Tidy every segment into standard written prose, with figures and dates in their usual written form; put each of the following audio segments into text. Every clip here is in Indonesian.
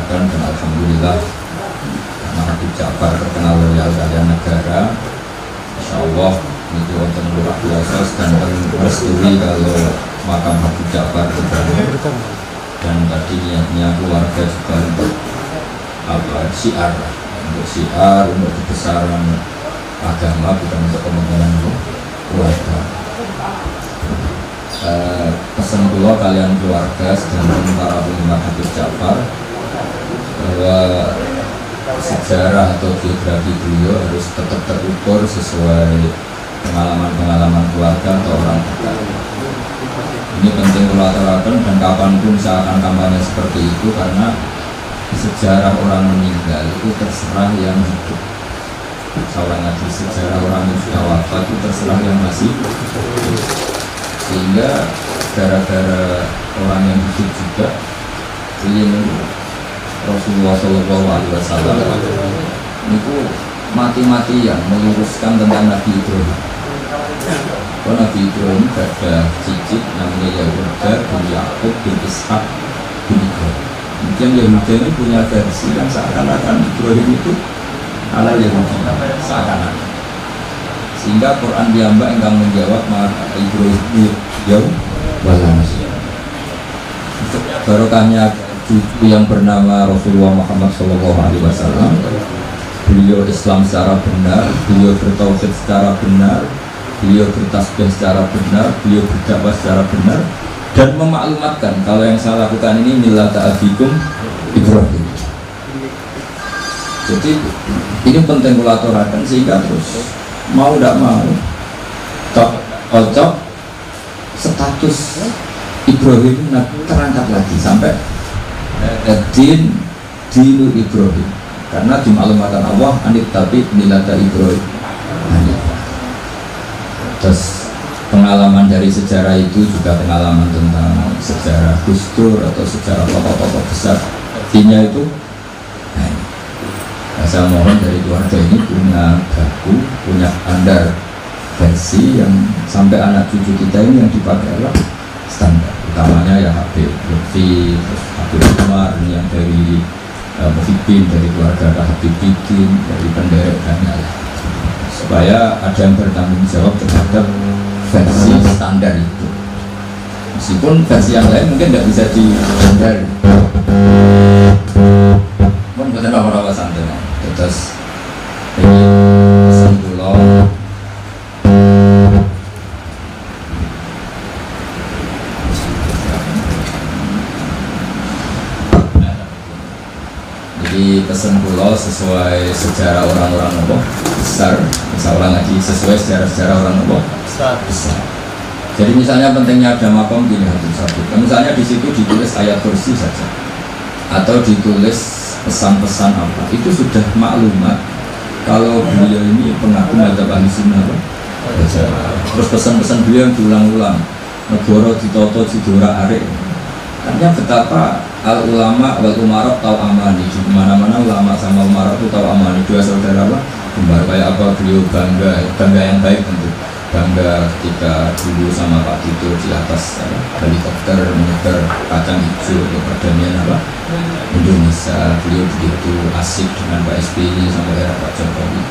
laksanakan dan alhamdulillah karena Habib Ja'far terkenal loyal kalian negara, insya Allah itu wonten luar biasa dan merestui kalau makam Habib Ja'far terbangun. Dan tadi niatnya keluarga juga untuk syiar, untuk kebesaran agama, bukan untuk kepentingan keluarga. Pesan kula kalian keluarga sedangkan para penggemar Habib Ja'far bahwa sejarah atau biografi beliau harus tetap terukur sesuai pengalaman-pengalaman keluarga atau orang dekat. Ini penting kolaborasi dan kapanpun misalkan kampanye seperti itu, karena sejarah orang meninggal itu terserah yang hidup. Seorang lagi sejarah orang yang sudah wafat itu terserah yang masih hidup. Sehingga gara-gara orang yang hidup juga ingin Rasulullah SAW itu mati-matian meluruskan tentang Nabi Ibrahim. Karena Nabi Ibrahim ada cicit namanya Yahuda bin Yakub bin Ishak bin Ibrahim. Kemudian Yahuda ini punya versi yang seakan-akan Ibrahim itu ala Yahudi, seakan-akan. Sehingga Quran diambak yang menjawab maka Ibrahim jauh balas. Barokahnya cucu yang bernama Rasulullah Muhammad SAW. Beliau Islam secara benar, beliau bertauhid secara benar, beliau bertasbih secara benar, beliau berdakwah secara benar, dan memaklumatkan kalau yang saya lakukan ini millata abikum Ibrahim. Jadi ini penting kolaborasi sehingga terus mau tidak mau cocok status Ibrahim terangkat lagi sampai dinu Ibrahim, karena dimaklumkan Allah anit tapi millata Ibrahim. Terus pengalaman dari sejarah itu juga pengalaman tentang sejarah Gus Dur atau sejarah tokoh-tokoh besar. Artinya itu saya mohon dari keluarga ini punya baku, punya standar versi yang sampai anak cucu kita ini yang dipakai adalah standar. Utamanya ya Habib Lutfi, terus Habib Umar yang dari Muhyiddin, dari keluarga Habib Bidin, dari penderek banyak, supaya ada yang bertanggung jawab terhadap versi standar itu. Meskipun versi yang lain mungkin tidak bisa dihindari. Mohon betul apa-apa santai. Terus ini pesan pulau. Jadi pesan pulau sesuai sejarah orang-orang besar, misalnya lagi sesuai sejarah orang besar. Jadi misalnya pentingnya ada makom gini satu. Misalnya di situ ditulis ayat kursi saja, atau ditulis pesan-pesan apa, itu sudah maklumat kalau beliau ini pengaku mazhab ahli sunnah. Terus pesan-pesan beliau yang diulang-ulang, negara ditoto jidora arek. Artinya betapa al ulama wal umarok tahu amani, di mana-mana ulama sama umarok itu tahu amani, dua saudara lah. Kembar kayak apa beliau bangga yang baik tentu. Bangga ketika dulu sama Pak Tito di atas helikopter menyebar kacang hijau untuk perdamaian Indonesia. Beliau begitu asik dengan Pak SBY sampai era Pak Jokowi.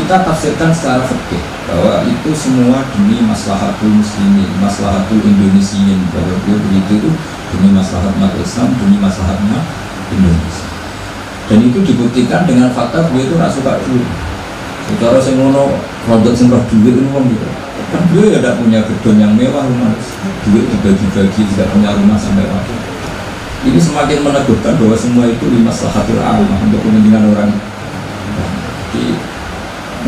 Kita tafsirkan secara fikih bahwa itu semua demi maslahatul muslimin, maslahatul Indonesiin, bahwa beliau begitu itu demi maslahat umat Islam, demi maslahatnya Indonesia. Dan itu dibuktikan dengan fakta beliau itu tidak suka dulu. Secara sengono produk semprot duit itu gitu. Kan beliau ya tidak punya gedung yang mewah, rumah duit dibagi-bagi, tidak punya rumah sampai waktu. Ini semakin meneguhkan bahwa semua itu limaslahatul ammah, untuk kepentingan orang. Jadi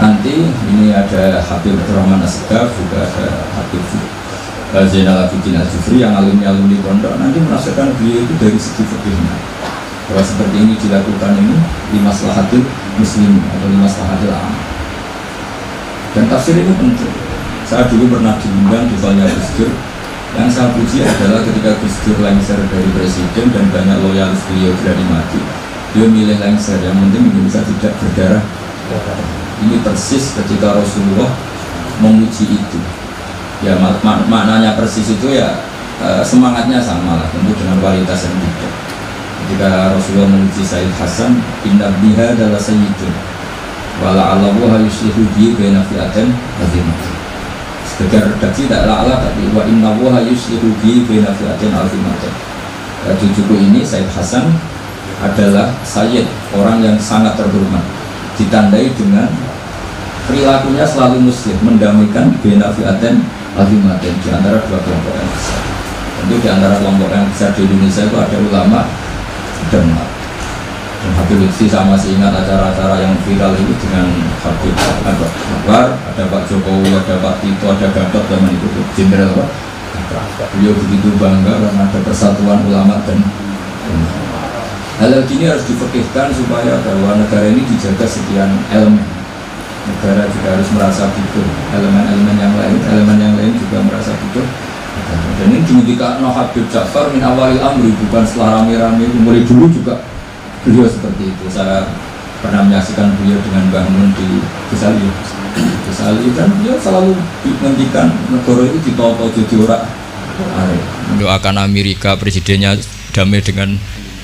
nanti ini ada Habib Rahman Asgaf, juga ada Habib Zainal Abidin Al-Jufri yang alumni pondok, nanti merasakan beliau itu dari segi fikihnya bahwa seperti ini dilakukan ini limaslahatul muslim atau limaslahatul ammah. Dan tafsir ini penting. Saya dulu pernah diundang di Balnya Gus Dur. Yang saya puji adalah ketika Gus Dur lengser dari presiden dan banyak loyalis beliau berani mati, dia milih lengser, yang penting Indonesia tidak berdarah. Ini persis ketika Rasulullah memuji itu. Ya maknanya persis itu ya semangatnya sama lah, tentu dengan kualitas yang beda. ketika Rasulullah memuji Sayyid Hasan, inna biha adalah sayyidun wala Allahu yuslihu bi baina fi'atin azimatin. Sekedar redaksi tak ala tapi wa inna Allaha yuslihu bi baina fi'atin azimatin. Cucuku ini Sayyid Hasan adalah sayyid, orang yang sangat terhormat, ditandai dengan perilakunya selalu muslim, mendamaikan baina fi'atin azimatin, di antara dua kelompok yang besar. Tentu di antara kelompok yang besar di Indonesia itu ada ulama dan Habib Lutfi. Saya masih ingat acara-acara yang viral itu dengan Habib Akbar, ada Pak Jokowi, ada Pak Tito, ada Gatot zaman itu Jenderal Pak. Beliau begitu bangga karena ada persatuan ulama dan hal ini harus dipikirkan supaya bahwa negara ini dijaga sekian elemen. Negara juga harus merasa butuh elemen-elemen yang lain juga merasa butuh. Dan ini dimiliki Habib Ja'far min awalil amri, bukan setelah rame-rame, mulai dulu juga beliau seperti itu. Saya pernah menyaksikan beliau dengan Mbah Mun di Ghazali. Ghazali kan beliau selalu menghentikan negara itu ditoto jadi orang. Mendoakan Amerika presidennya damai dengan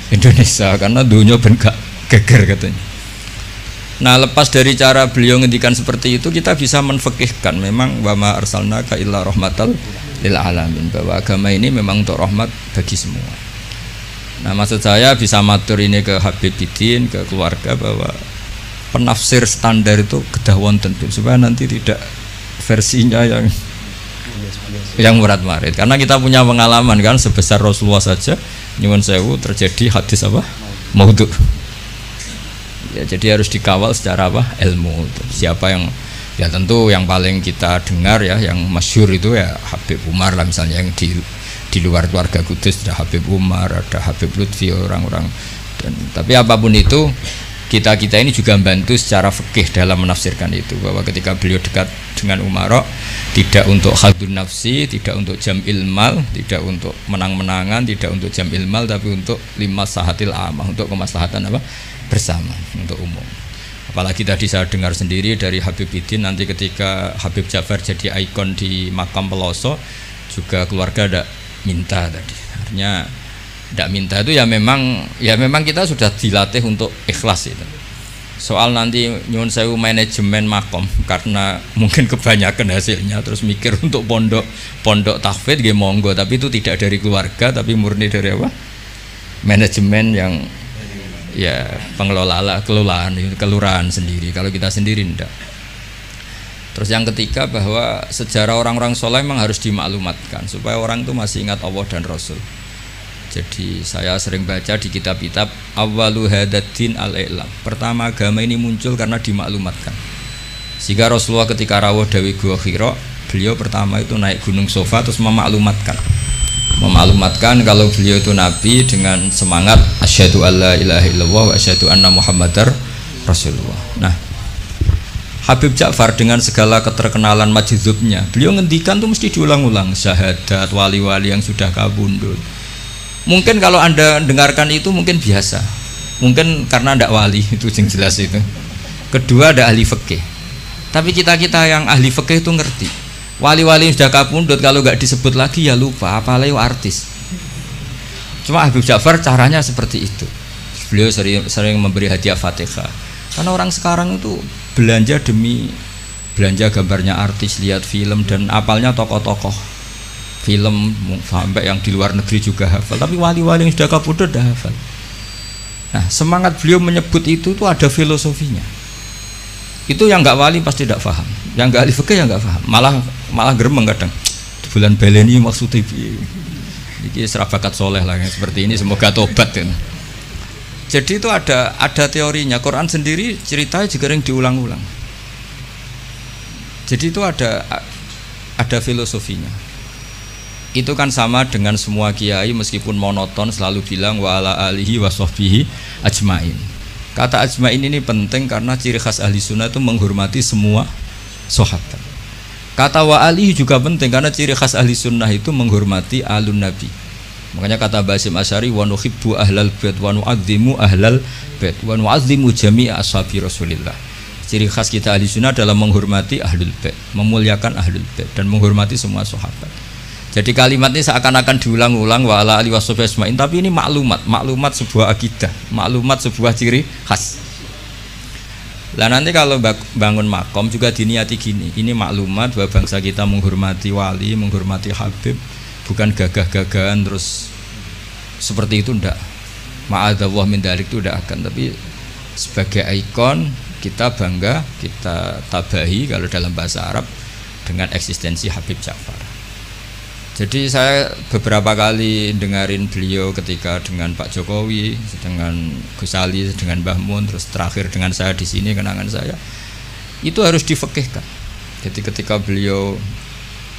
Indonesia karena dunia ben gak geger katanya. Nah, lepas dari cara beliau ngendikan seperti itu, kita bisa menfekihkan memang wa ma arsalnaka illa rahmatal lil alamin, bahwa agama ini memang untuk rahmat bagi semua. Nah, maksud saya bisa matur ini ke Habib Bidin, ke keluarga, bahwa penafsir standar itu kedah wonten supaya nanti tidak versinya yang murat-marit. Karena kita punya pengalaman kan, sebesar Rasulullah saja nyuwun sewu terjadi hadis apa? Maudhu. Ya, jadi harus dikawal secara apa? Ilmu. Siapa yang ya tentu yang paling kita dengar ya, yang masyhur itu ya Habib Umar lah misalnya, yang di luar keluarga Kudus ada Habib Umar, ada Habib Lutfi, orang-orang. Dan tapi apapun itu, kita ini juga membantu secara fikih dalam menafsirkan itu, bahwa ketika beliau dekat dengan Umaro, tidak untuk khadun nafsi, tidak untuk jam ilmal, tidak untuk menang-menangan, tidak untuk jam ilmal, tapi untuk limaslahatil amah, untuk kemaslahatan apa? Bersama, untuk umum. Apalagi tadi saya dengar sendiri dari Habib Bidin, nanti ketika Habib Ja'far jadi ikon di makam Peloso, juga keluarga ada minta tadi. Artinya tidak minta itu ya memang kita sudah dilatih untuk ikhlas itu. Soal nanti nyuwun sewu manajemen makom karena mungkin kebanyakan hasilnya terus mikir untuk pondok tahfidz nggih monggo, tapi itu tidak dari keluarga tapi murni dari apa? Manajemen yang ya pengelola kelurahan sendiri. Kalau kita sendiri enggak. Terus yang ketiga, bahwa sejarah orang-orang soleh memang harus dimaklumatkan supaya orang itu masih ingat Allah dan Rasul. Jadi saya sering baca di kitab-kitab awwalu hadaddin al-i'lam. Pertama agama ini muncul karena dimaklumatkan. Sehingga Rasulullah ketika rawuh dawi Gua Hira, beliau pertama itu naik gunung Sofa terus memaklumatkan kalau beliau itu nabi dengan semangat asyhadu alla ilaha illallah wa asyhadu anna muhammadar rasulullah. Nah, Habib Ja'far dengan segala keterkenalan majdzubnya, beliau ngendikan tuh mesti diulang-ulang syahadat wali-wali yang sudah kabundut. Mungkin kalau Anda dengarkan itu mungkin biasa, mungkin karena tidak wali, itu yang jelas itu. Kedua, ada ahli fikih. Tapi kita yang ahli fikih itu ngerti, wali-wali yang sudah kabundut kalau nggak disebut lagi ya lupa, apalagi artis. Cuma Habib Ja'far caranya seperti itu. Beliau sering memberi hadiah Fatihah. Karena orang sekarang itu belanja demi belanja gambarnya artis, lihat film dan apalnya tokoh-tokoh film, sampai yang di luar negeri juga hafal. Tapi wali-wali yang sudah kabudut dah hafal. Nah, semangat beliau menyebut itu tuh ada filosofinya. Itu yang nggak wali pasti tidak paham, yang nggak ahli fikih yang nggak paham, malah geremeng kadang. Bulan baleni maksudnya ini serabakat soleh lah yang seperti ini, semoga tobat kan. Jadi itu ada teorinya. Quran sendiri ceritanya juga yang diulang-ulang. Jadi itu ada filosofinya. Itu kan sama dengan semua kiai meskipun monoton selalu bilang wa ala alihi wa sahbihi ajmain. Kata ajmain ini penting karena ciri khas ahli sunnah itu menghormati semua sahabat. Kata wa alihi juga penting karena ciri khas ahli sunnah itu menghormati alun nabi. Makanya kata Basim Asy'ari wa nuhibbu ahlal bait wa nu'azzimu ahlal bait wa nu'azzimu jami'a ashabi Rasulillah. Ciri khas kita ahli sunnah adalah menghormati ahlul bait, memuliakan ahlul bait dan menghormati semua sahabat. Jadi kalimat ini seakan-akan diulang-ulang wa ala alihi washabihi ajmain, tapi ini maklumat sebuah akidah, maklumat sebuah ciri khas. Lah nanti kalau bangun makom juga diniati gini, ini maklumat bahwa bangsa kita menghormati wali, menghormati habib, bukan gagah-gagahan terus seperti itu ndak. Ma'adzallah min dzalik itu ndak akan, tapi sebagai ikon kita bangga, kita tabahi kalau dalam bahasa Arab dengan eksistensi Habib Ja'far. Jadi saya beberapa kali dengarin beliau ketika dengan Pak Jokowi, dengan Gus Ali, dengan Mbah Mun, terus terakhir dengan saya di sini, kenangan saya itu harus difekihkan. Jadi ketika beliau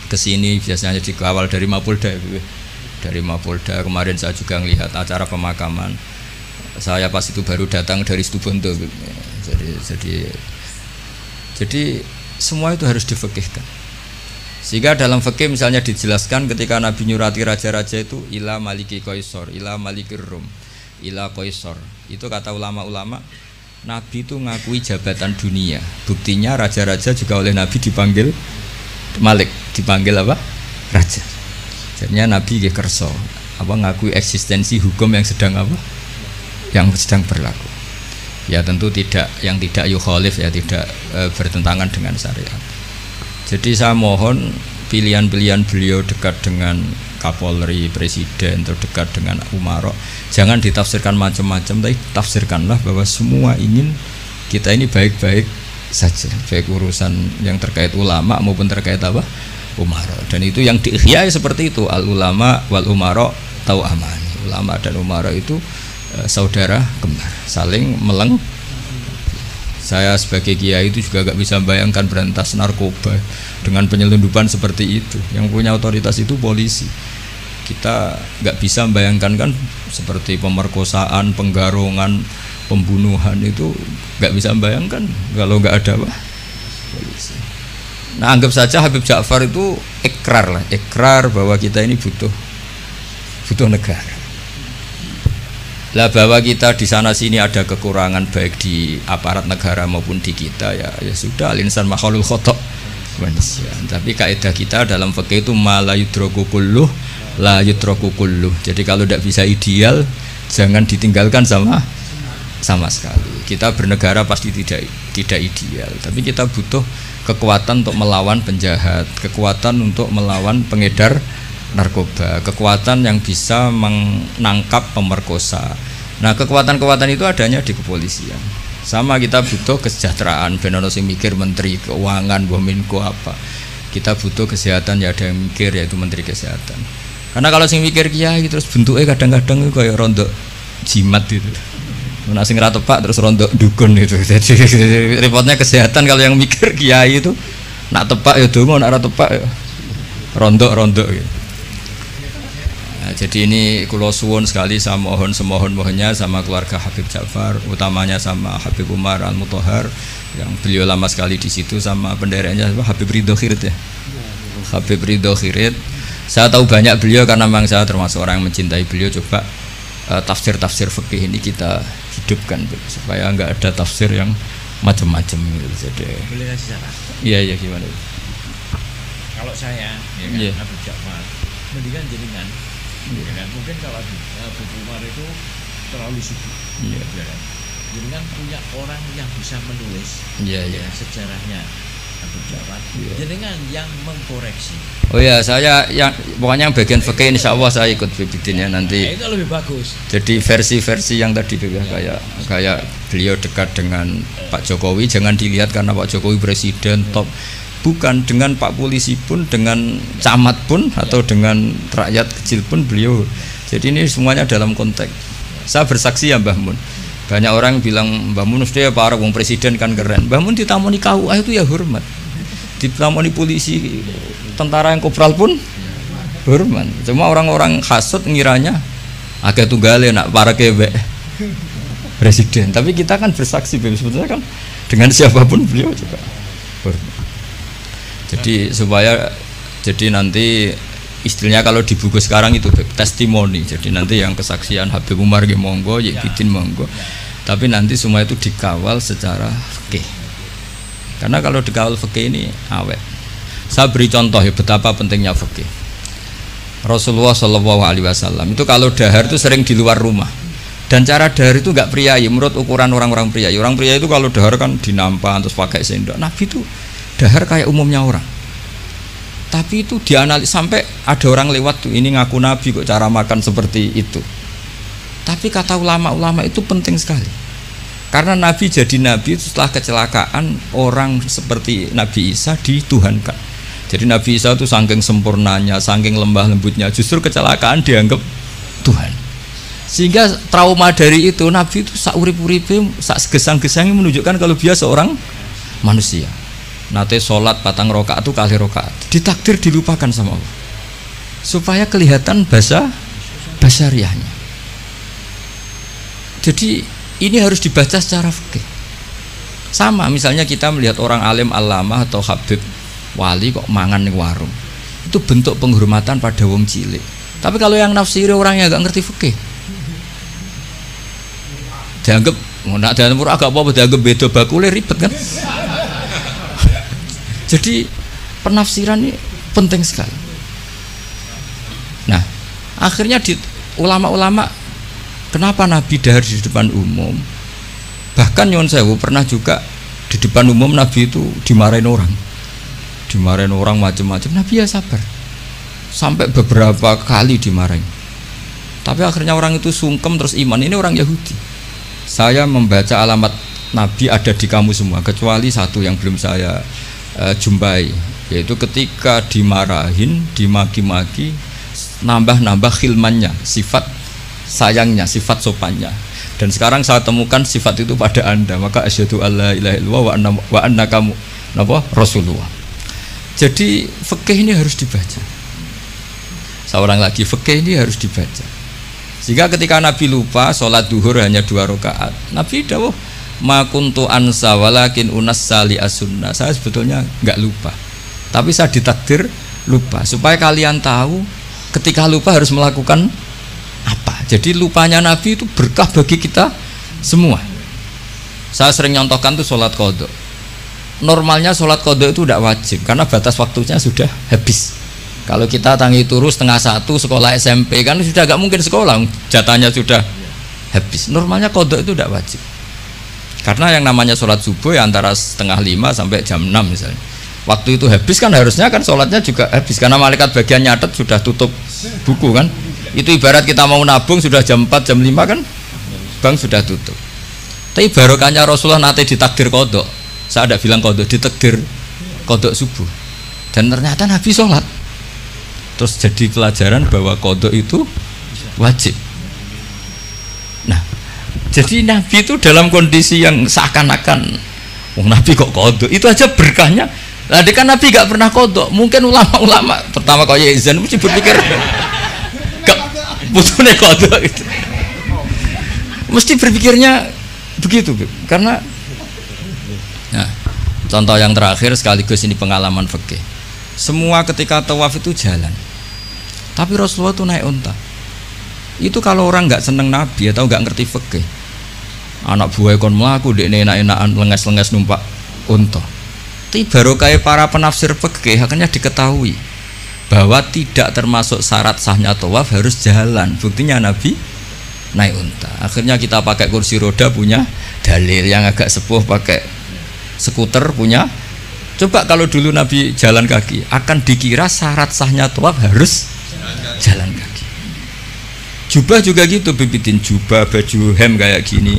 kesini biasanya dikawal dari Mapolda, kemarin saya juga melihat acara pemakaman. Saya pas itu baru datang dari Situbondo. Jadi semua itu harus difekihkan. Sehingga dalam fikih misalnya dijelaskan ketika Nabi nyurati raja-raja itu ila maliki Qaisar, ila malikir Rum, ila Qaisar. Itu kata ulama-ulama, Nabi itu ngakui jabatan dunia. Buktinya raja-raja juga oleh Nabi dipanggil Malik, dipanggil apa? Raja. Jadinya Nabi nggih kersa apa ngakui eksistensi hukum yang sedang apa? Yang sedang berlaku. Ya tentu tidak, yang tidak yukhalif, ya tidak bertentangan dengan syariat. Jadi saya mohon pilihan-pilihan beliau dekat dengan Kapolri, Presiden, atau dekat dengan Umaro, jangan ditafsirkan macam-macam, tapi tafsirkanlah bahwa semua ingin kita ini baik-baik saja, baik urusan yang terkait ulama maupun terkait apa? Umaro. Dan itu yang diihyai seperti itu, al ulama wal umaro tau aman. Ulama dan umaro itu saudara kembar, saling meleng. Saya sebagai kiai itu juga gak bisa bayangkan berantas narkoba dengan penyelundupan seperti itu. Yang punya otoritas itu polisi. Kita gak bisa bayangkan kan seperti pemerkosaan, penggarungan, pembunuhan itu gak bisa bayangkan kalau gak ada apa? Polisi. Nah anggap saja Habib Ja'far itu ikrar bahwa kita ini butuh negara. Lah bahwa kita di sana sini ada kekurangan baik di aparat negara maupun di kita, ya sudah, al-insan makhlul khata' manusia. Tapi kaidah kita dalam fikih itu la yudraku kulluh la yudraku kulluh. Jadi kalau tidak bisa ideal jangan ditinggalkan sama sekali. Kita bernegara pasti tidak ideal, tapi kita butuh kekuatan untuk melawan penjahat, kekuatan untuk melawan pengedar narkoba, kekuatan yang bisa menangkap pemerkosa. Nah kekuatan-kekuatan itu adanya di kepolisian. Sama kita butuh kesejahteraan, benono sing mikir menteri keuangan, Menko apa. Kita butuh kesehatan, ya ada yang mikir, yaitu menteri kesehatan. Karena kalau sing mikir kiai terus bentuknya kadang-kadang kayak rondok jimat gitu. Nah sing ra tepak terus rondok dukun itu. Jadi repotnya kesehatan kalau yang mikir kiai itu nak tepak ya donga, nak ra tepak ya rondok gitu. Nah, jadi ini kula suwun sekali, saya mohon semohon-mohonnya sama keluarga Habib Ja'far, utamanya sama Habib Umar Al-Mutahhar yang beliau lama sekali di situ, sama pendereknya Habib Ridho Khirit ya. Habib Ridho Khirit. Saya tahu banyak beliau karena memang saya termasuk orang yang mencintai beliau. Coba tafsir-tafsir fikih ini kita hidupkan supaya enggak ada tafsir yang macam-macam gitu. Jadi boleh kasih saran? Iya gimana? Kalau saya ya kan, Habib Ja'far mendingan jenengan. Ya kan? Mungkin kalau Habib Umar itu terlalu sibuk. Ya kan? Jenengan punya orang yang bisa menulis sejarahnya Habib Ja'far. Jenengan yang mengkoreksi. Oh ya, saya yang pokoknya yang bagian fikih insyaallah saya ikut bibitinnya nanti. Itu lebih bagus. Jadi versi-versi yang tadi kayak beliau dekat dengan Pak Jokowi, jangan dilihat karena Pak Jokowi presiden top. Bukan, dengan Pak Polisi pun, dengan camat pun, atau dengan rakyat kecil pun beliau. Jadi ini semuanya dalam konteks. Saya bersaksi ya Mbah Mun. Banyak orang bilang Mbah Mun mesti ya para wong presiden kan keren. Mbah Mun ditamoni KUA itu ya hormat. Ditamoni polisi, tentara yang kopral pun hormat. Cuma orang-orang hasut ngiranya agak tunggale nak para kebek presiden. Tapi kita kan bersaksi sebetulnya kan dengan siapapun beliau juga hormat. Jadi supaya nanti istilahnya kalau di buku sekarang itu testimoni. Jadi nanti yang kesaksian Habib Umar monggo, Yekidin monggo. Tapi nanti semua itu dikawal secara fikih. Karena kalau dikawal fikih ini awet. Saya beri contoh ya betapa pentingnya fikih. Rasulullah Shallallahu Alaihi Wasallam itu kalau dahar itu sering di luar rumah. Dan cara dahar itu nggak priayi menurut ukuran orang-orang priayi. Orang priayi itu kalau dahar kan dinampan terus pakai sendok. Nabi itu dahar kayak umumnya orang. Tapi itu dianalisis sampai ada orang lewat tuh ini ngaku Nabi kok cara makan seperti itu. Tapi kata ulama-ulama itu penting sekali. Karena Nabi jadi Nabi setelah kecelakaan orang seperti Nabi Isa dituhankan. Jadi Nabi Isa itu saking sempurnanya, saking lembah lembutnya, justru kecelakaan dianggap Tuhan. Sehingga trauma dari itu Nabi itu sak urip-uripe, sak gesang-gesangnya menunjukkan kalau dia seorang manusia. Nate sholat patang rokaat itu kali rokaat, ditakdir dilupakan sama Allah. Supaya kelihatan basariahnya. Jadi ini harus dibaca secara fikih. Sama misalnya kita melihat orang alim allamah atau habib wali kok mangan di warung, itu bentuk penghormatan pada wong cilik. Tapi kalau yang nafsiri orang yang agak ngerti fikih, dianggap nak dalam agak apa dianggap beda bakule ribet kan. Jadi penafsiran ini penting sekali. Nah akhirnya di ulama-ulama kenapa Nabi dahar di depan umum? Bahkan Nyon Sewu pernah juga di depan umum Nabi itu dimarahin orang macam-macam. Nabi ya sabar sampai beberapa kali dimarahin. Tapi akhirnya orang itu sungkem terus iman. Ini orang Yahudi. Saya membaca alamat Nabi ada di kamu semua kecuali satu yang belum saya jumpai, yaitu ketika dimarahin, dimaki-maki, nambah khilmannya, sifat sayangnya, sifat sopannya. Dan sekarang saya temukan sifat itu pada Anda, maka asyhadu alla ilaha illallah wa annaka Rasulullah. Jadi fikih ini harus dibaca. Seorang lagi fikih ini harus dibaca. Sehingga ketika Nabi lupa sholat duhur hanya 2 rakaat, Nabi dawuh ma kuntu ansa walakin unassali as-sunnah. Saya sebetulnya enggak lupa, tapi saya ditakdir lupa supaya kalian tahu ketika lupa harus melakukan apa. Jadi lupanya Nabi itu berkah bagi kita semua. Saya sering nyontohkan tuh sholat qadha. Normalnya sholat qadha itu tidak wajib karena batas waktunya sudah habis. Kalau kita tangi turu 12:30 sekolah SMP kan sudah agak mungkin sekolah, jatahnya sudah habis. Normalnya qadha itu tidak wajib. Karena yang namanya sholat subuh ya antara 4:30 sampai jam 6 misalnya. Waktu itu habis kan harusnya kan sholatnya juga habis karena malaikat bagian nyatet sudah tutup buku kan. Itu ibarat kita mau nabung sudah jam 4 jam 5 kan bank sudah tutup. Tapi barokahnya Rasulullah nanti ditakdir kodok. Saya ada bilang kodok, ditakdir kodok subuh. Dan ternyata Nabi sholat. Terus jadi pelajaran bahwa kodok itu wajib. Nah, jadi Nabi itu dalam kondisi yang seakan-akan Nabi kok kodok, itu aja berkahnya. Nah, kan Nabi gak pernah kodok. Mungkin ulama-ulama pertama kayak Izan mesti berpikir gak butuhnya kodok itu. Mesti berpikirnya begitu, karena nah, contoh yang terakhir sekaligus ini pengalaman fikih. Semua ketika tawaf itu jalan, tapi Rasulullah itu naik unta. Itu kalau orang nggak seneng Nabi atau nggak ngerti fikih, anak buah kon melaku dek enak-enakan lenges-lenges numpak unta. Tapi barokah para penafsir fikih akhirnya diketahui bahwa tidak termasuk syarat sahnya tawaf harus jalan. Buktinya Nabi naik unta. Akhirnya kita pakai kursi roda punya dalil, yang agak sepuh pakai skuter punya. Coba kalau dulu Nabi jalan kaki, akan dikira syarat sahnya tawaf harus jalan kaki. Jubah juga gitu, bibitin jubah, baju hem kayak gini.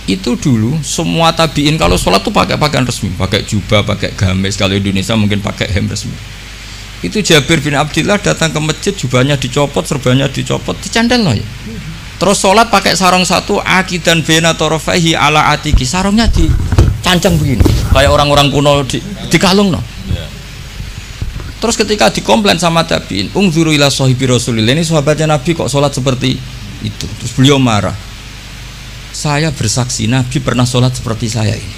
Itu dulu semua tabiin kalau sholat tuh pakai pakaian resmi, pakai jubah, pakai gamis. Kalau Indonesia mungkin pakai hem resmi. Itu Jabir bin Abdillah datang ke masjid, jubahnya dicopot, serbannya dicopot, dicandel loh ya. Terus sholat pakai sarung satu, akidan bena torofaihi ala atiki, sarungnya dicancang begini, kayak orang-orang kuno di kalung no. Terus ketika dikomplain sama tabiin, ungzuru ila sahibi Rasulillah, ini sahabatnya Nabi kok sholat seperti itu. Terus beliau marah. Saya bersaksi Nabi pernah sholat seperti saya ini.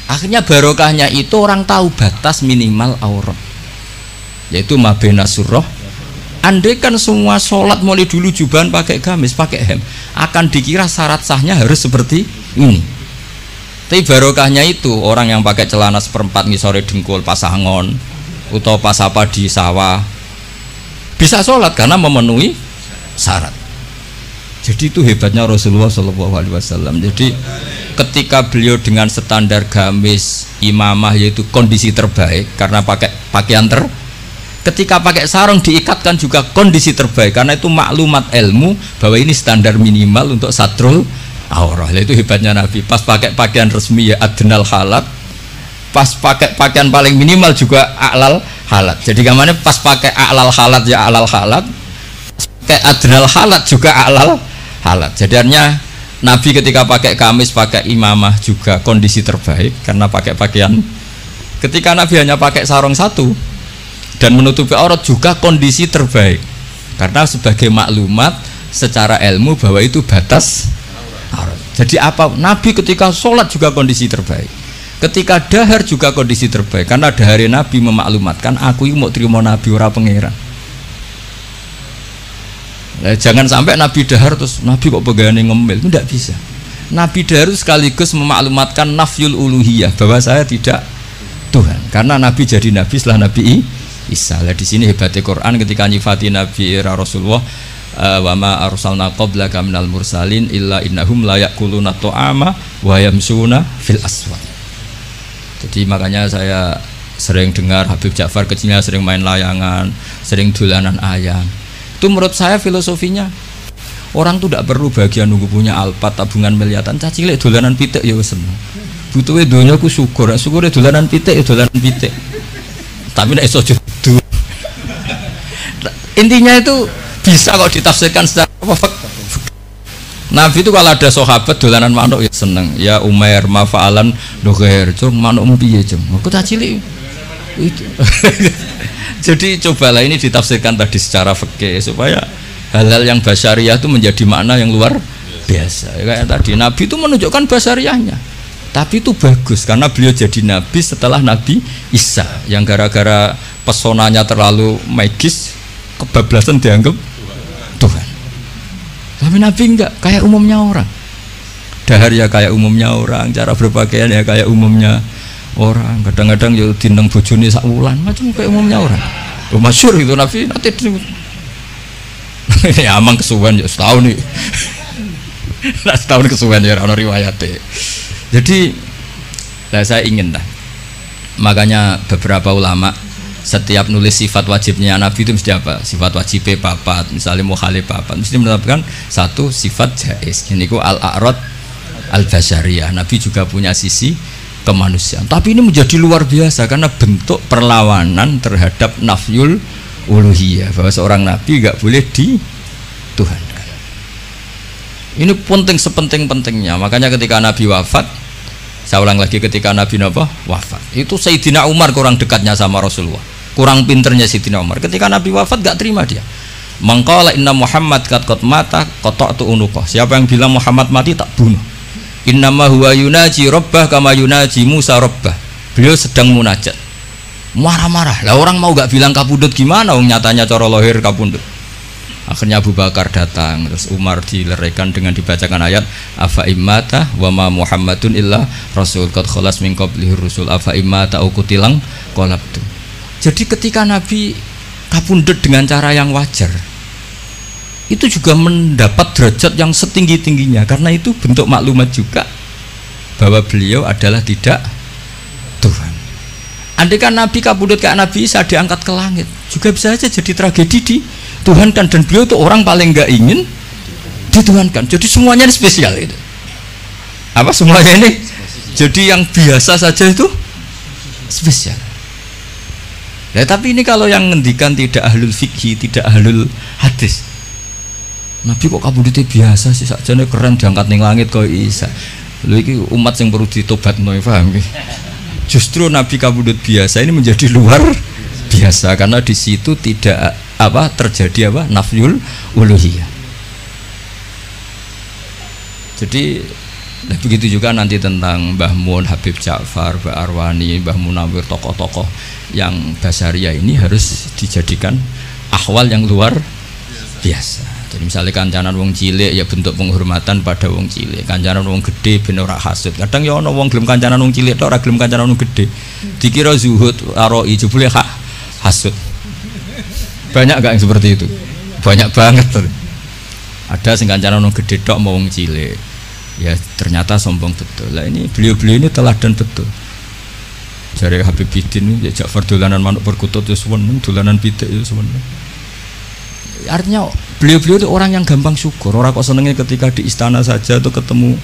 Akhirnya barokahnya itu orang tahu batas minimal aurat, yaitu mabena surah. Andai kan semua sholat mulai dulu jubahan pakai gamis, pakai hem, akan dikira syarat sahnya harus seperti ini. Tapi barokahnya itu orang yang pakai celana seperempat ngisore dengkul pasangon atau pas apa di sawah, bisa sholat karena memenuhi syarat. Jadi itu hebatnya Rasulullah SAW. Jadi ketika beliau dengan standar gamis imamah yaitu kondisi terbaik karena pakai pakaian ketika pakai sarung diikatkan juga kondisi terbaik karena itu maklumat ilmu bahwa ini standar minimal untuk satrul aurah. Itu hebatnya Nabi. Pas pakai pakaian resmi ya adnal halat, pas pakai pakaian paling minimal juga a'lal halat. Jadi kemana pas pakai a'lal halat ya a'lal halat, pakai adnal halat juga a'lal halat. Jadinya Nabi ketika pakai kamis, pakai imamah juga kondisi terbaik karena pakai pakaian. Ketika Nabi hanya pakai sarung satu dan menutupi aurat juga kondisi terbaik karena sebagai maklumat secara ilmu bahwa itu batas aurat. Jadi apa? Nabi ketika sholat juga kondisi terbaik, ketika dahar juga kondisi terbaik karena dahari Nabi memaklumatkan aku ini mau terima Nabi ora pangeran. Jangan sampai Nabi dahar terus Nabi kok pegawai ngemil, itu tidak bisa. Nabi dahar sekaligus memaklumatkan nafyul uluhiyah bahwa saya tidak Tuhan karena Nabi jadi Nabi setelah Nabi Isa. Di sini hebatnya Quran ketika nyifati Nabi era Rasulullah, wa ma arsalna qablaka minal mursalin illa innahum la ya'kuluna ta'ama wa yamsuna fil aswaq. Jadi makanya saya sering dengar Habib Ja'far kecilnya sering main layangan, sering dolanan ayam. Itu menurut saya filosofinya orang tuh tidak perlu bagian nunggu punya alpat tabungan miliatan caci lek dolanan pitik ya wis seneng. Butuhe donya ku syukur dolanan pitik ya dolanan pitik. Tapi nek iso jodoh. Intinya itu bisa kok ditafsirkan secara apa? Nabi itu kalau ada sahabat dolanan manuk ya seneng. Ya Umair mafa'alan doger, cung manuk piye cung. Aku tak cilik. Jadi cobalah ini ditafsirkan tadi secara fikih supaya hal-hal yang basyariah itu menjadi makna yang luar biasa. Kayak tadi Nabi itu menunjukkan basyariahnya. Tapi itu bagus karena beliau jadi Nabi setelah Nabi Isa yang gara-gara pesonanya terlalu magis, kebablasan dianggap Tuhan. Tapi Nabi enggak, kayak umumnya orang. Dahar ya kayak umumnya orang, cara berpakaian ya kayak umumnya orang. Kadang-kadang ya dineng bojone sak wulan, macam kayak umumnya orang. Oh, masyhur itu Nabi nanti ya amang kesuwen ya setahun nih. Nah, setahun kesuwen ya ono riwayate. Jadi saya ingin lah. Makanya beberapa ulama setiap nulis sifat wajibnya Nabi itu mesti apa? Sifat wajibnya papat, misalnya mukhalif papat, mesti menetapkan satu sifat jaiz. Ini ku al-a'rad al-basyariyah. Nabi juga punya sisi kemanusiaan. Tapi ini menjadi luar biasa karena bentuk perlawanan terhadap nafyul uluhiyah, bahwa seorang nabi enggak boleh dituhankan. Ini penting sepenting-pentingnya. Makanya ketika Nabi wafat, saya ulang lagi, ketika Nabi wafat, itu Sayyidina Umar kurang dekatnya sama Rasulullah, kurang pinternya Sayyidina Umar. Ketika Nabi wafat enggak terima dia. Mangqala inna Muhammad qad mata qata'tu unuqah. Siapa yang bilang Muhammad mati tak bunuh. Innama huwa yunaji rabbah kama yunaji Musa rabbah. Beliau sedang munajat, marah-marah lah, orang mau gak bilang kapundut gimana, nyatanya cara lahir kapundut. Akhirnya Abu Bakar datang, terus Umar dileraikan dengan dibacakan ayat afa immata wa ma Muhammadun illa rasul qad khalas min qablihi rusul afa immata au kutilang qalabtu. Jadi ketika Nabi kapundut dengan cara yang wajar, itu juga mendapat derajat yang setinggi-tingginya karena itu bentuk maklumat juga bahwa beliau adalah tidak Tuhan. Andai kan Nabi kabudut kayak Nabi Isa diangkat ke langit juga bisa saja jadi tragedi di Tuhankan, dan beliau itu orang paling nggak ingin dituhankan. Jadi semuanya ini spesial itu. Apa semuanya ini? Jadi yang biasa saja itu spesial. Nah, tapi ini kalau yang ngendikan tidak ahlul fikih, tidak ahlul hadis. Nabi kok kabudutnya biasa sih, sakjane keren diangkat ning langit kok Isa. Lho iki umat yang perlu ditobatno, paham nggih? Justru Nabi kabudut biasa ini menjadi luar biasa karena di situ tidak terjadi nafyul uluhiyah. Jadi begitu juga nanti tentang Mbah Mun, Habib Ja'far, Mbah Arwani, Mbah Munawir, tokoh-tokoh yang basyariah ini harus dijadikan ahwal yang luar biasa. Jadi misalnya kancanan wong cilik ya bentuk penghormatan pada wong cilik, kancanan wong gede ben ora hasud. Kadang ya ana wong gelem kancanan wong cilik tok ora gelem kancanan wong gede. Dikira zuhud aroi jebule hasud. Banyak gak yang seperti itu? Banyak banget. Ada sing kancane ono gede tok mau wong cilik. Ya ternyata sombong betul. Lah ini beliau-beliau ini teladan betul. Jare Habib Bidin ya Ja'far dolanan manuk perkutut ya seneng, dolanan pitik ya seneng. Artinya beliau-beliau itu orang yang gampang syukur. Orang kok senengnya ketika di istana saja atau ketemu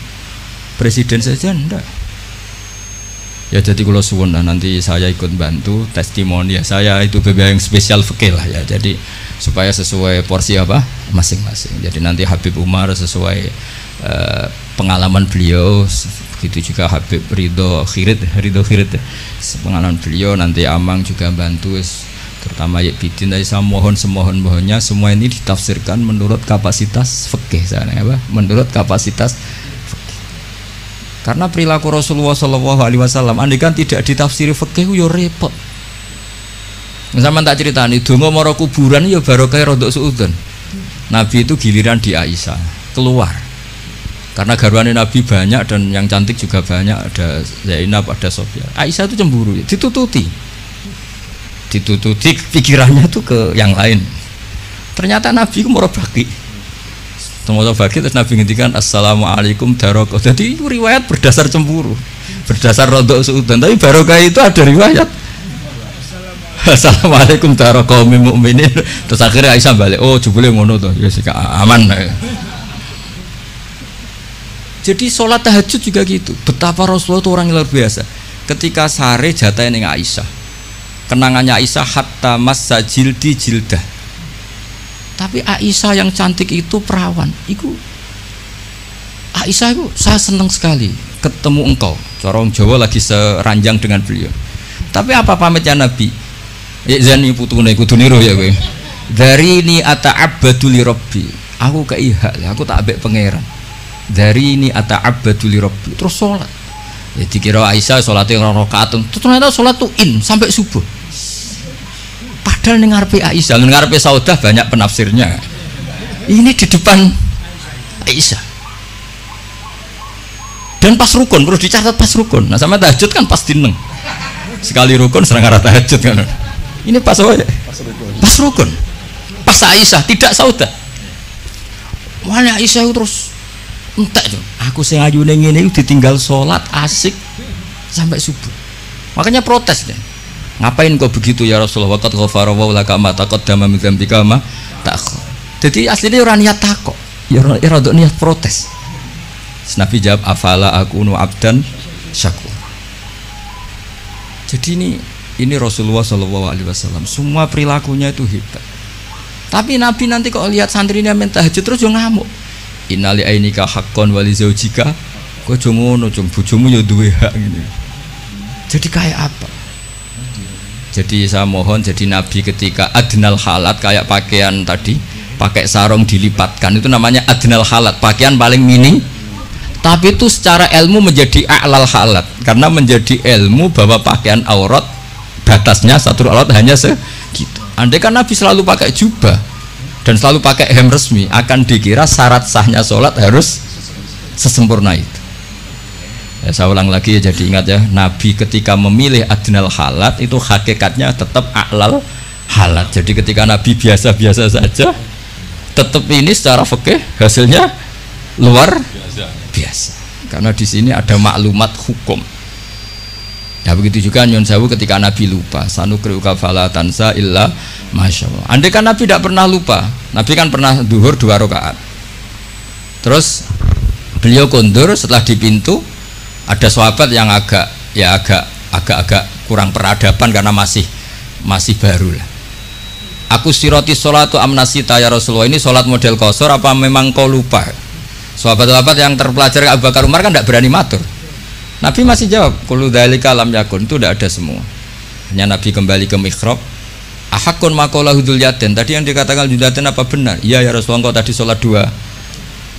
presiden saja enggak. Ya jadi kalau suwun nanti saya ikut bantu testimoni ya, saya itu BBA yang spesial fikih lah ya, jadi supaya sesuai porsi apa masing-masing. Jadi nanti Habib Umar sesuai pengalaman beliau, begitu juga Habib Ridho Khirid pengalaman beliau, nanti Amang juga bantu, terutama Yek Bidin. Tadi saya semohon-mohonnya semua ini ditafsirkan menurut kapasitas fikih sana apa, menurut kapasitas. Karena perilaku Rasulullah SAW, andai kan tidak ditafsiri fikih, yo repot. Sama tak ceritani, donga mara kuburan yo barokah rodok suudon. Nabi itu giliran di Aisyah keluar, karena garwane Nabi banyak dan yang cantik juga banyak, ada Zainab, ada Sofia. Aisyah itu cemburu, ditututi pikirannya tuh ke yang lain. Ternyata Nabi itu mara baki. Semoga bagi terus Nabi ngendikan assalamualaikum darokah. Jadi itu riwayat berdasar cemburu, berdasar rodok suudan, tapi barokah itu ada riwayat assalamualaikum darokah mukminin. Terus akhirnya Aisyah balik, oh jebule ngono to, ya sik aman. Jadi sholat tahajud juga gitu. Betapa Rasulullah itu orang yang luar biasa. Ketika sare jatahe ning Aisyah, kenangannya Aisyah hatta masajil di jildah. Tapi Aisyah yang cantik itu perawan. Aisyah itu saya senang sekali ketemu engkau. Corong Jawa lagi seranjang dengan beliau. Tapi apa pamitnya Nabi? Zani putune kudu niru ya kowe. Dari ini ata'abbadu li rabbi. Aku keihak, aku tak ambek pangeran. Dari ini ata'abbadu li rabbi. Terus sholat. Ya dikira Aisyah sholatnya rakaat. Ternyata sholat tuh sampai subuh. Padahal ngarepe Aisyah, ngarepe Saudah banyak penafsirnya. Ini di depan Aisyah. Dan pas rukun, perlu dicatat pas rukun. Nah sama tahajud kan pas dineng. Sekali rukun serang arah tahajud kan. Ini pas apa ya? Pas rukun. Pas Aisyah, tidak Saudah. Mana Aisyah terus entek tuh. Aku sing ayune ngene ditinggal sholat asik sampai subuh. Makanya protes deh. Ngapain kok begitu ya Rasulullah? Waqad ghafara wa laka ma taqaddama min dzambika ma ta'akhkhar. Jadi aslinya ora niat takok, ya rada niat protes. Nabi jawab afala akunu abdan syakur. Jadi ini Rasulullah SAW, semua perilakunya itu hebat. Tapi Nabi nanti kok lihat santrinya minta tahajud terus yo ngamuk. Innali ainika haqqan wa li zaujika. Kok aja ngono, bojomu ya duwe hak ngene. Jadi kayak apa? Jadi saya mohon, jadi Nabi ketika adnal halat kayak pakaian tadi, pakai sarung dilipatkan, itu namanya adnal halat, pakaian paling minim. Tapi itu secara ilmu menjadi a'lal halat, karena menjadi ilmu bahwa pakaian aurat batasnya satu aurat hanya segitu. Andai kan Nabi selalu pakai jubah dan selalu pakai hem resmi, akan dikira syarat sahnya sholat harus sesempurna itu. Ya, saya ulang lagi ya, jadi ingat ya, Nabi ketika memilih adnal halat itu hakikatnya tetap a'lal halat. Jadi ketika Nabi biasa-biasa saja, tetap ini secara fikih hasilnya luar biasa. Karena di sini ada maklumat hukum. Ya begitu juga Nyon Sewu ketika Nabi lupa, sanukriuka fala tansa illa masyaallah. Andai kan Nabi tidak pernah lupa, Nabi kan pernah duhur 2 rakaat. Terus beliau kondur setelah di pintu. Ada sahabat yang agak kurang peradaban karena masih baru lah. Aku siroti sholatu amnasita ya Rasulullah, ini sholat model qasar apa memang kau lupa? Sahabat-sahabat yang terpelajar Abu Bakar Umar kan tidak berani matur. Nabi masih jawab, kullu dzalika lam yakun, itu tidak ada semua. Hanya Nabi kembali ke mihrab. Ahakun maqala hudul yaden, tadi yang dikatakan Judaten apa benar? Iya ya Rasulullah, kau tadi sholat 2.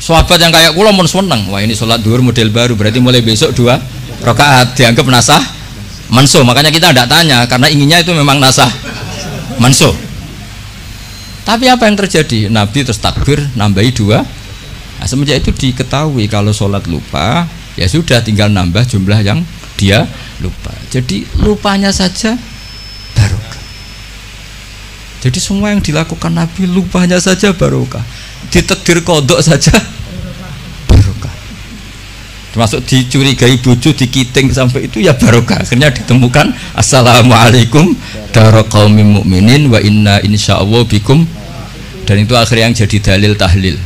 Sahabat yang kayak kula mun seneng, wah ini sholat duhur model baru, berarti mulai besok 2 rakaat dianggap nasah mansuh. Makanya kita tidak tanya, karena inginnya itu memang nasah mansuh. Tapi apa yang terjadi? Nabi terus takbir nambahi 2. Nah, semenjak itu diketahui kalau sholat lupa, ya sudah tinggal nambah jumlah yang dia lupa. Jadi lupanya saja barokah. Jadi semua yang dilakukan Nabi lupanya saja barokah, ditakdir kodok saja barokah. Termasuk dicurigai bojo, dikiting sampai itu ya barokah. Akhirnya ditemukan assalamualaikum daraqaumin mukminin wa inna insyaallah bikum. Dan itu akhirnya yang jadi dalil tahlil.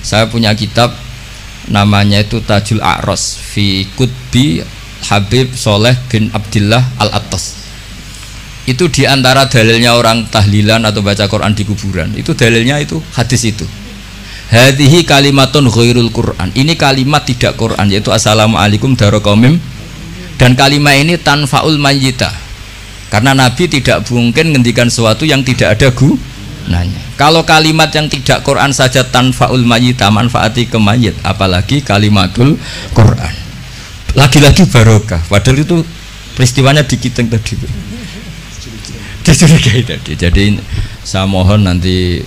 Saya punya kitab namanya itu Tajul A'ros fi Qutbi Habib Soleh bin Abdillah Al-Attas. Itu diantara dalilnya orang tahlilan atau baca Quran di kuburan. Itu dalilnya itu hadis itu. Hadhihi kalimatun ghairul Quran. Ini kalimat tidak Quran, yaitu assalamualaikum daraqaumim. Dan kalimat ini tanfaul mayyita. Karena Nabi tidak mungkin ngendikan sesuatu yang tidak ada gunanya. Kalau kalimat yang tidak Quran saja tanfaul mayyita, manfaati ke mayit, apalagi kalimatul Quran. Lagi-lagi barokah. Padahal itu peristiwanya dikiting tadi. Dicurigai tadi. Jadi saya mohon nanti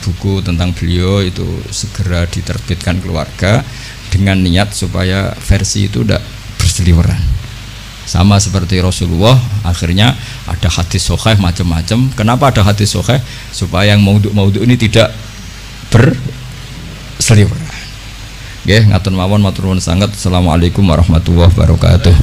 buku tentang beliau itu segera diterbitkan keluarga dengan niat supaya versi itu tidak berseliweran. Sama seperti Rasulullah, akhirnya ada hadis sahih macam-macam. Kenapa ada hadis sahih? Supaya yang maudhu ini tidak berseliweran. Nggih, ngatur mawon matur nuwun sanget. Assalamualaikum warahmatullahi wabarakatuh.